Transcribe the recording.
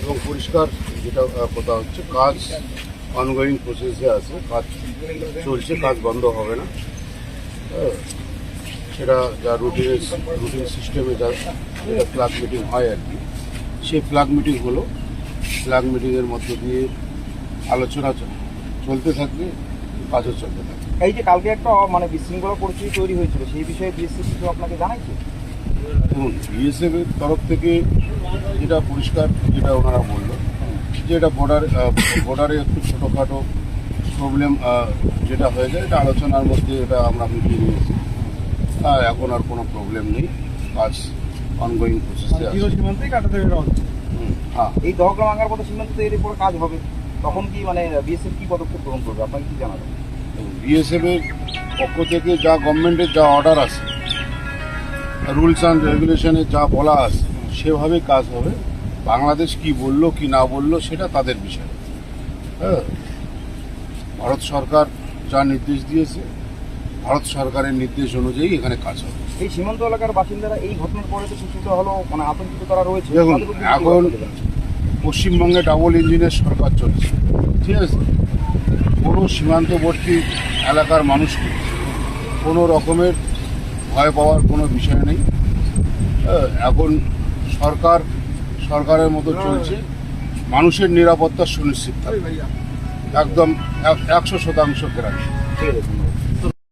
এবং পরিষ্কার যেটা কথা হচ্ছে, কাজ অনগোয়িং প্রসেসে আছে, কাজ চলছে, কাজ বন্ধ হবে না। সেটা যা রুটিন সিস্টেমে যা যেটা ফ্ল্যাগ মিটিং হয় আর কি, সেই ফ্ল্যাগ মিটিং হলো। ফ্ল্যাগ মিটিংয়ের মধ্য দিয়ে আলোচনা চলতে থাকবে, কাজও চলতে থাকবে। এই যে কালকে একটা মানে বিশৃঙ্খলা পরিস্থিতি তৈরি হয়েছিল, সেই বিষয়ে বিএসএফ কিছু আপনাকে জানাইছে? দেখুন, বিএসএফ এর তরফ থেকে যেটা পরিষ্কার, যেটা ওনারা বললো যে এটা বর্ডারে একটু ছোটোখাটো প্রবলেম যেটা হয়ে যায়, এটা আলোচনার মধ্যে এটা আমরা মিটিয়ে নিয়েছি। এখন আর কোনো প্রবলেম নেই, কাজ অনগোয়িং প্রসেসে আছে। সীমান্তেই কাটাতে হ্যাঁ, এই দহগ্রাম আঙ্গারপথ সীমান্ত তৈরির পরে কাজ হবে, তখন কি মানে বিএসএফ কি পদক্ষেপ গ্রহণ করবে আপনাকে কি জানাবেন? বিএসএফ এর পক্ষ থেকে যা গভর্নমেন্টের যা অর্ডার আছে, রুলস অ্যান্ড রেগুলেশনে যা বলা আছে, সেভাবে কাজ হবে। বাংলাদেশ কি বললো কি না বললো সেটা তাদের বিষয়। হ্যাঁ, ভারত সরকার যা নির্দেশ দিয়েছে, ভারত সরকারের নির্দেশ অনুযায়ী এখানে কাজ হবে। এই সীমান্ত এলাকার বাসিন্দারা এই ঘটনার পরে তো কিছুটা হলো মানে আতঙ্কিত তারা রয়েছে। দেখুন, তাদের উপর কি এখন বার্তা দেবেন? পশ্চিমবঙ্গে ডাবল ইঞ্জিনের সরকার চলছে, ঠিক আছে? কোনো সীমান্তবর্তী এলাকার মানুষকে কোনো রকমের ভয় পাওয়ার কোনো বিষয় নেই। এখন সরকারের মতো চলছে, মানুষের নিরাপত্তা সুনিশ্চিত থাকবে, একদম 100% গ্যারান্টি। ঠিক আছে।